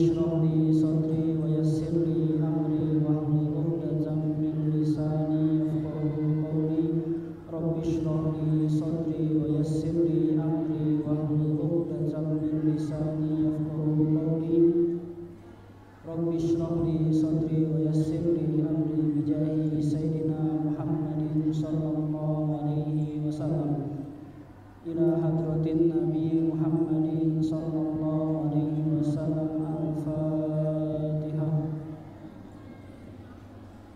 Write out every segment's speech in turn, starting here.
اشرح لي صدري ويسر لي أمري واحلل عقدة من لساني يفقهوا قولي رب اشرح لي صدري ويسر لي أمري واحلل عقدة من لساني يفقهوا قولي رب اشرح لي صدري ويسر لي أمري بجاه سيدنا محمد صلى الله عليه وسلم إلى حضرة النبي محمد صلى الله عليه وسلم. الفاتحة.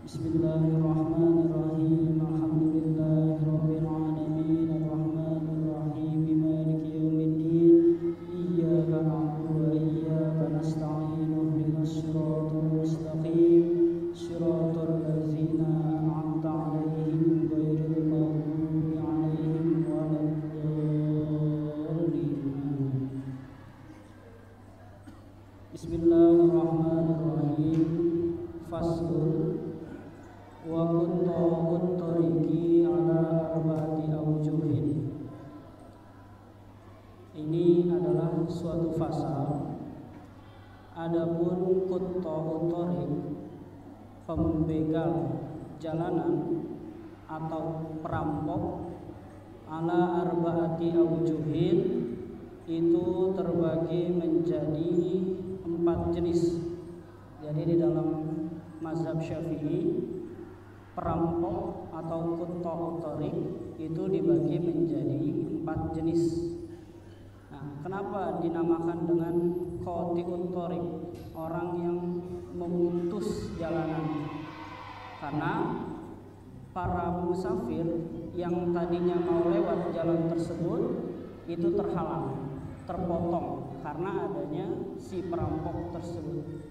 بسم الله الرحمن الرحيم. الحمد لله رب العالمين الرحمن الرحيم مالك يوم الدين إياك نعبد وإياك نستعين اهدنا الصراط المستقيم صراط الذين أنعمت عليهم غير المغضوب عليهم ولا الضالين. Bismillahirrahmanirrahim. Faslun wa qutta'ut tariqi ala arba'ati awjuhin. Ini adalah suatu fasal. Adapun qutta'ut tariq, pembegal jalanan atau perampok, ala arba'ati awjuhin, itu terbagi menjadi 4 jenis. Jadi di dalam mazhab Syafi'i, perampok atau qutta'ut tariq itu dibagi menjadi 4 jenis. Nah, kenapa dinamakan dengan qati'ut tariq, orang yang memutus jalanan? Karena para musafir yang tadinya mau lewat jalan tersebut itu terhalang, terpotong karena adanya si perampok tersebut.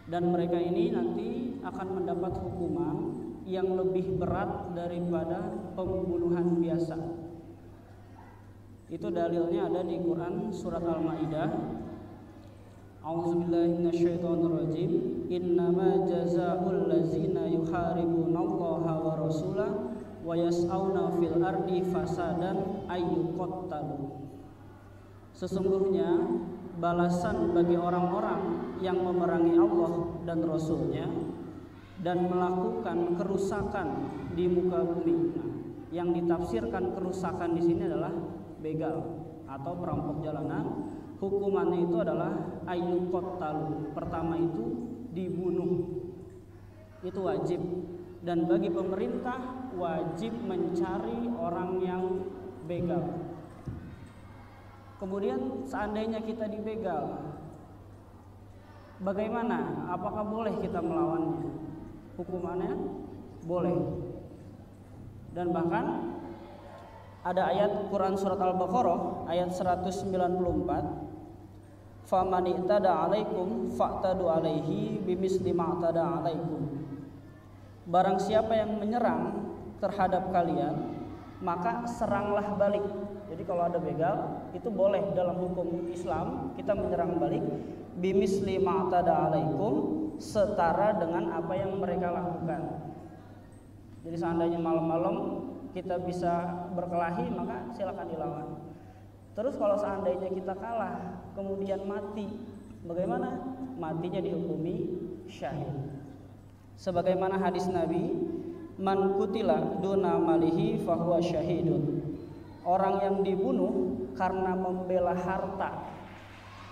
Dan mereka ini nanti akan mendapat hukuman yang lebih berat daripada pembunuhan biasa. Itu dalilnya ada di Quran surat Al-Maidah. A'udzubillahi minasyaitonirrajim. Innama jazaa'ul ladzina yuharibunallaha wa rasulahu wa yas'auna fil ardi fasadan ayyuqattalu. Sesungguhnya balasan bagi orang-orang yang memerangi Allah dan Rasulnya dan melakukan kerusakan di muka bumi. Nah, yang ditafsirkan kerusakan di sini adalah begal atau perampok jalanan. Hukumannya itu adalah ayyuqattalu. Pertama itu dibunuh. Itu wajib. Dan bagi pemerintah wajib mencari orang yang begal. Kemudian seandainya kita dibegal, bagaimana? Apakah boleh kita melawannya? Hukumannya boleh. Dan bahkan ada ayat Quran surat Al-Baqarah ayat 194, faman i'tada 'alaikum fa'tadu 'alaihi bimisli ma'tada 'alaikum. Barang siapa yang menyerang terhadap kalian, maka seranglah balik. Jadi kalau ada begal, itu boleh dalam hukum Islam kita menyerang balik bimisli ma'tada 'alaikum, setara dengan apa yang mereka lakukan. Jadi seandainya malam-malam kita bisa berkelahi, maka silakan dilawan. Terus kalau seandainya kita kalah kemudian mati, bagaimana? Matinya dihukumi syahid. Sebagaimana hadis Nabi, man kutila duna malihi fahuwa syahidun. Orang yang dibunuh karena membela harta,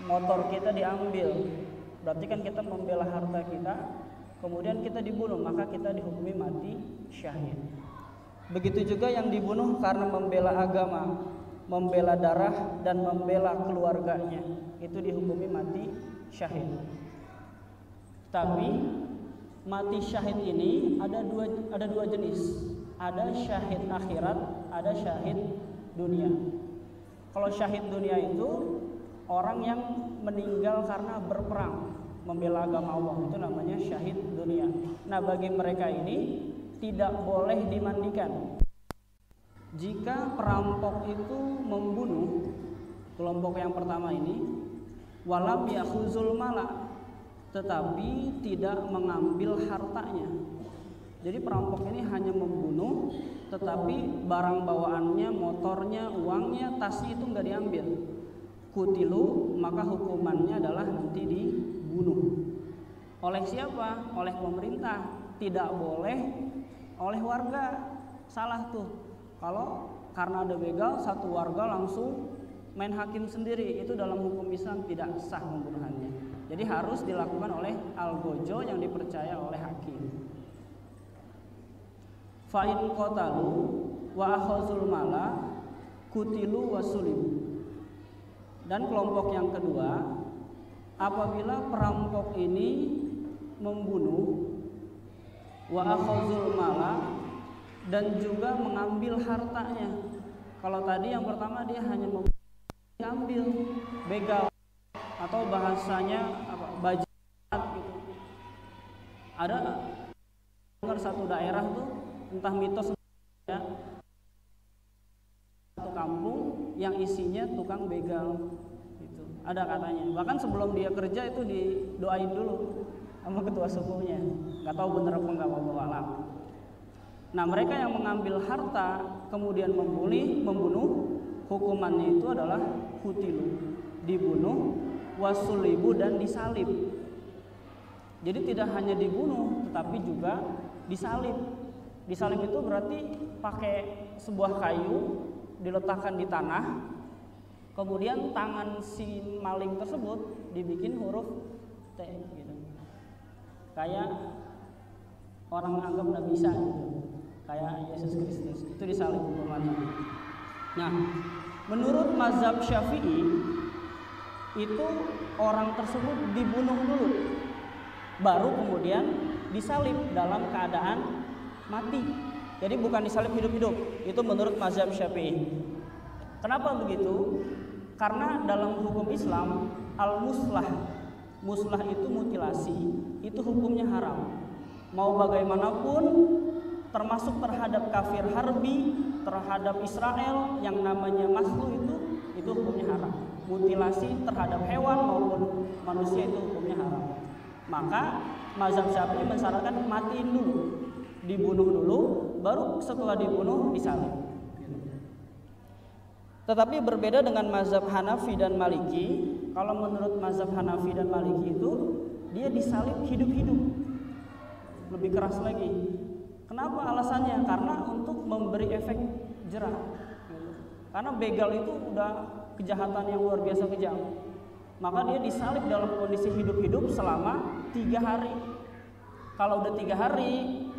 motor kita diambil, berarti kan kita membela harta kita, kemudian kita dibunuh, maka kita dihukumi mati syahid. Begitu juga yang dibunuh karena membela agama, membela darah dan membela keluarganya, itu dihukumi mati syahid. Tapi mati syahid ini ada dua jenis. Ada syahid akhirat, ada syahid dunia. Kalau syahid dunia itu orang yang meninggal karena berperang, membela agama Allah, itu namanya syahid dunia. Nah, bagi mereka ini tidak boleh dimandikan. Jika perampok itu membunuh kelompok yang pertama ini, walam yakhuzul mala, tetapi tidak mengambil hartanya. Jadi perampok ini hanya membunuh, tetapi barang bawaannya, motornya, uangnya, tasnya itu nggak diambil. Kutilu, maka hukumannya adalah nanti Oleh siapa? Oleh pemerintah. Tidak boleh oleh warga. Salah tuh. Kalau karena ada begal, satu warga langsung main hakim sendiri, itu dalam hukum Islam tidak sah pembunuhannya. Jadi harus dilakukan oleh al-gojo yang dipercaya oleh hakim. Fa'in qatalu wa akhazul mala kutilu wasulim. Dan kelompok yang kedua, apabila perampok ini membunuh wa akhazul mala dan juga mengambil hartanya. Kalau tadi yang pertama dia hanya mengambil begal atau bahasanya apa, bajingan gitu. Ada dengar satu daerah tuh entah mitos ya, satu kampung yang isinya tukang begal gitu. Ada katanya. Bahkan sebelum dia kerja itu didoain dulu sama ketua sukunya. Nggak tahu bener apa enggak, wallahu a'lam. Nah, mereka yang mengambil harta kemudian membunuh, hukumannya itu adalah kutilu, dibunuh, wasulibu, dan disalib. Jadi tidak hanya dibunuh tetapi juga disalib. Disalib itu berarti pakai sebuah kayu diletakkan di tanah, kemudian tangan si maling tersebut dibikin huruf T gitu. Kayak orang anggap nggak bisa gitu, kayak Yesus Kristus, itu disalib hukumannya. Nah, menurut mazhab Syafi'i itu orang tersebut dibunuh dulu, baru kemudian disalib dalam keadaan mati. Jadi bukan disalib hidup-hidup, itu menurut mazhab Syafi'i. Kenapa begitu? Karena dalam hukum Islam al-muslah, muslah itu mutilasi, itu hukumnya haram. Mau bagaimanapun, termasuk terhadap kafir harbi, terhadap Israel yang namanya maslu itu hukumnya haram. Mutilasi terhadap hewan maupun manusia itu hukumnya haram. Maka mazhab Syafi'i mensyaratkan matiin dulu, dibunuh dulu, baru setelah dibunuh disalib. Tetapi berbeda dengan mazhab Hanafi dan Maliki. Kalau menurut mazhab Hanafi dan Maliki itu dia disalib hidup-hidup, lebih keras lagi. Kenapa alasannya? Karena untuk memberi efek jerah. Karena begal itu udah kejahatan yang luar biasa kejam. Maka dia disalib dalam kondisi hidup-hidup selama 3 hari. Kalau udah 3 hari,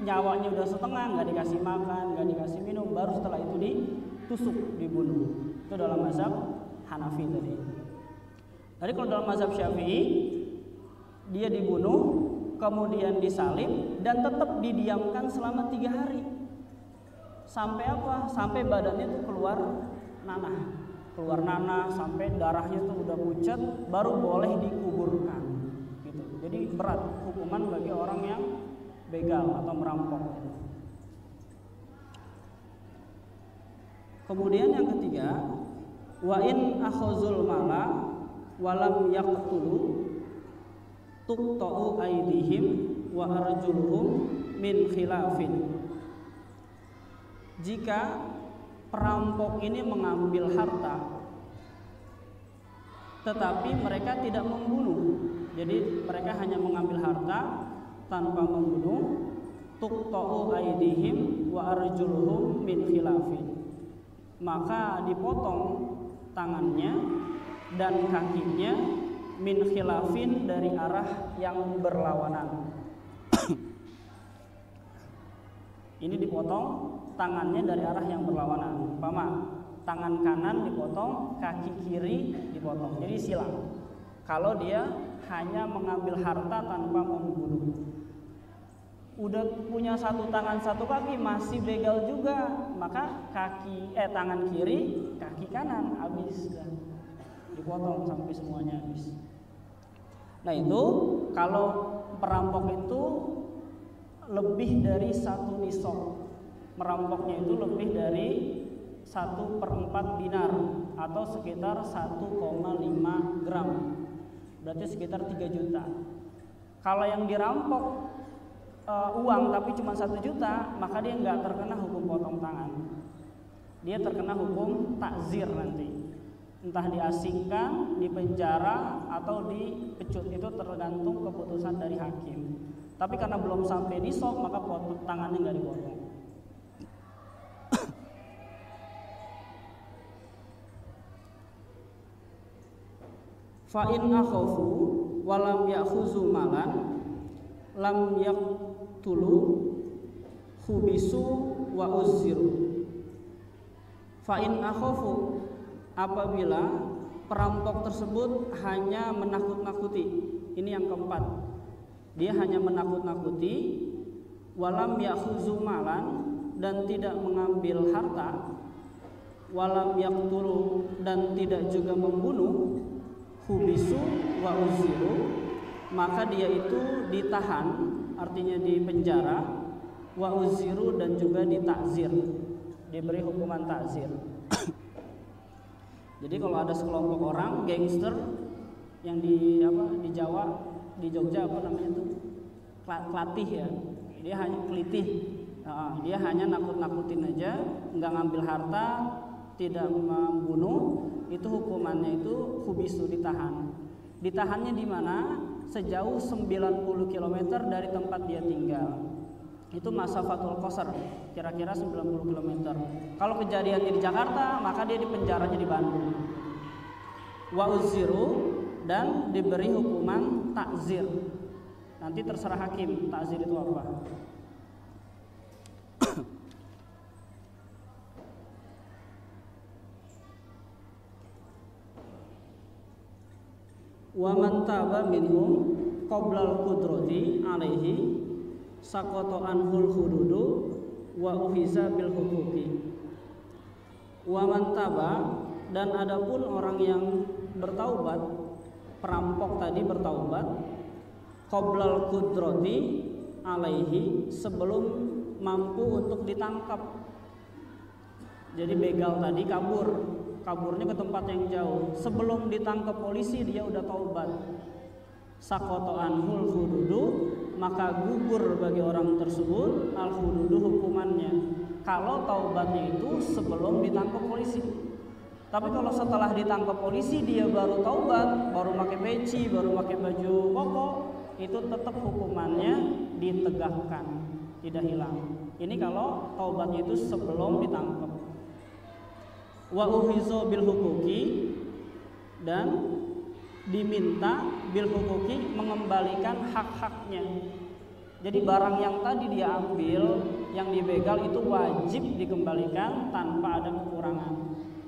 nyawanya udah setengah, nggak dikasih makan, nggak dikasih minum, baru setelah itu ditusuk, dibunuh. Itu dalam mazhab Hanafi tadi. Jadi kalau dalam mazhab Syafi'i, dia dibunuh, kemudian disalib, dan tetap didiamkan selama 3 hari. Sampai apa? Sampai badannya itu keluar nanah, sampai darahnya itu udah pucat, baru boleh dikuburkan. Gitu. Jadi berat hukuman bagi orang yang begal atau merampok. Kemudian yang ketiga, wa in akhazul mala walam yaqtulu tuqta'u aydihim wa arjuluhum min khilafin. Jika perampok ini mengambil harta tetapi mereka tidak membunuh, jadi mereka hanya mengambil harta tanpa membunuh, tuqta'u aydihim wa arjuluhum min khilafin, maka dipotong tangannya dan kakinya min khilafin, dari arah yang berlawanan. Ini dipotong tangannya dari arah yang berlawanan. Umpama tangan kanan dipotong, kaki kiri dipotong. Jadi silang. Kalau dia hanya mengambil harta tanpa membunuh. Udah punya satu tangan satu kaki masih begal juga, maka tangan kiri, kaki kanan habis, dipotong sampai semuanya habis. Nah itu kalau perampok itu lebih dari 1 nisab, merampoknya itu lebih dari 1/4 dinar atau sekitar 1,5 gram, berarti sekitar 3 juta. Kalau yang dirampok uang tapi cuma 1 juta, maka dia nggak terkena hukum potong tangan, dia terkena hukum takzir nanti, entah diasingkan, dipenjara atau dipecut. Itu tergantung keputusan dari hakim. Tapi karena belum sampai nisab maka tangannya nggak dipotong. Fa in akhafu wa lam ya'khuzu malan lam yaqtulu khubisu wa uzziru. Fa in akhafu, apabila perampok tersebut hanya menakut-nakuti. Ini yang keempat. Dia hanya menakut-nakuti, walam ya'khuzu malan, dan tidak mengambil harta, walam yaqtulu, dan tidak juga membunuh, hubisu wa uziru, maka dia itu ditahan, artinya dipenjara, wa uziru, dan juga ditakzir, diberi hukuman takzir. Jadi kalau ada sekelompok orang gangster yang di Jawa, di Jogja namanya itu klatih ya, dia hanya kelitih, dia hanya nakut-nakutin aja, nggak ngambil harta, tidak membunuh, itu hukumannya itu hubisu, ditahan. Ditahannya di mana? Sejauh 90 km dari tempat dia tinggal. Itu masafatul qasar, kira-kira 90 km. Kalau kejadiannya di Jakarta, maka dia dipenjaranya di Bandung. Wa uziru, dan diberi hukuman takzir. Nanti terserah hakim takzir itu apa. Wa man taba minhum qoblal qudrati alaihi saqata anhul hududu wa uhiza bil huquqi. Wa man taba, dan adapun orang yang bertaubat, perampok tadi bertaubat, qoblal qudrati alaihi, sebelum mampu untuk ditangkap. Jadi begal tadi kaburnya ke tempat yang jauh. Sebelum ditangkap polisi dia udah taubat. Saqata anhul hududu, maka gugur bagi orang tersebut al hududu, hukumannya. Kalau taubatnya itu sebelum ditangkap polisi. Tapi kalau setelah ditangkap polisi dia baru taubat, baru pakai peci, baru pakai baju koko, itu tetap hukumannya ditegakkan, tidak hilang. Ini kalau taubatnya itu sebelum ditangkap. Wa uhizo bil hukuki, dan diminta bil hukuki, mengembalikan hak-haknya. Jadi barang yang tadi dia ambil, yang dibegal itu wajib dikembalikan tanpa ada kekurangan.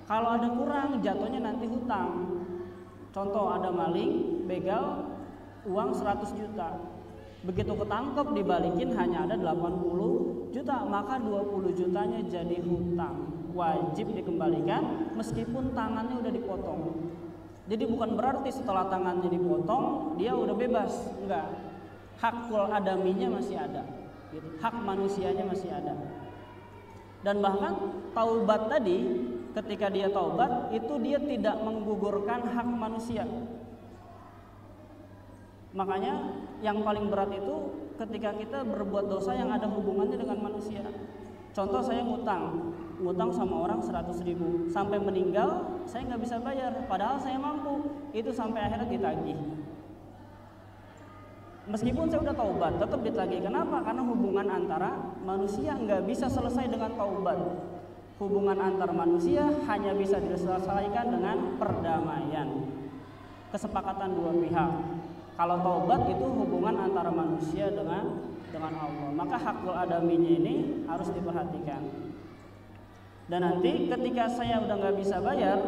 Kalau ada kurang, jatuhnya nanti hutang. Contoh, ada maling begal uang 100 juta. Begitu ketangkep dibalikin hanya ada 80 juta, maka 20 jutanya jadi hutang. Wajib dikembalikan meskipun tangannya udah dipotong. Jadi bukan berarti setelah tangannya dipotong dia udah bebas, enggak. Hakul adaminya masih ada, gitu. Hak manusianya masih ada. Dan bahkan taubat tadi, ketika dia taubat itu dia tidak menggugurkan hak manusia. Makanya yang paling berat itu ketika kita berbuat dosa yang ada hubungannya dengan manusia. Contoh, saya ngutang sama orang 100.000, sampai meninggal saya nggak bisa bayar, padahal saya mampu, itu sampai akhirnya ditagih. Meskipun saya udah taubat, tetap ditagih. Kenapa? Karena hubungan antara manusia nggak bisa selesai dengan taubat. Hubungan antar manusia hanya bisa diselesaikan dengan perdamaian, kesepakatan dua pihak. Kalau taubat itu hubungan antara manusia dengan Allah. Maka hakul adaminya ini harus diperhatikan. Dan nanti ketika saya udah nggak bisa bayar,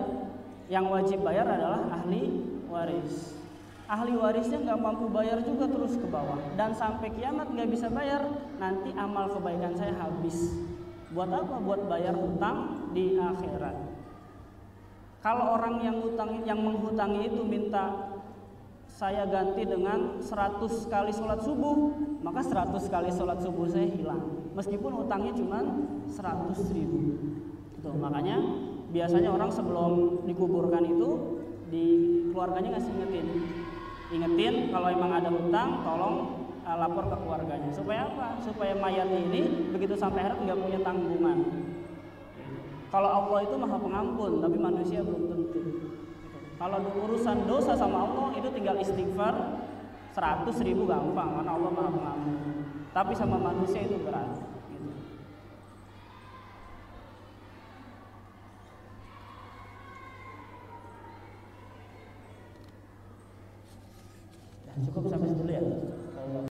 yang wajib bayar adalah ahli waris. Ahli warisnya nggak mampu bayar juga terus ke bawah, dan sampai kiamat nggak bisa bayar, nanti amal kebaikan saya habis. Buat apa? Buat bayar hutang di akhirat. Kalau orang yang menghutangi itu minta saya ganti dengan 100 kali sholat subuh, maka 100 kali sholat subuh saya hilang, meskipun hutangnya cuma 100.000. Itu makanya biasanya orang sebelum dikuburkan itu di keluarganya ngasih ingetin kalau emang ada hutang tolong lapor ke keluarganya. Supaya apa? Supaya mayat ini begitu sampai akhirat nggak punya tanggungan. Kalau Allah itu maha pengampun, tapi manusia belum tentu. Kalau urusan dosa sama Allah itu tinggal istighfar, 100.000 gampang karena Allah Maha Pengampun. Tapi sama manusia itu berat. Gitu. Cukup sampai situ ya.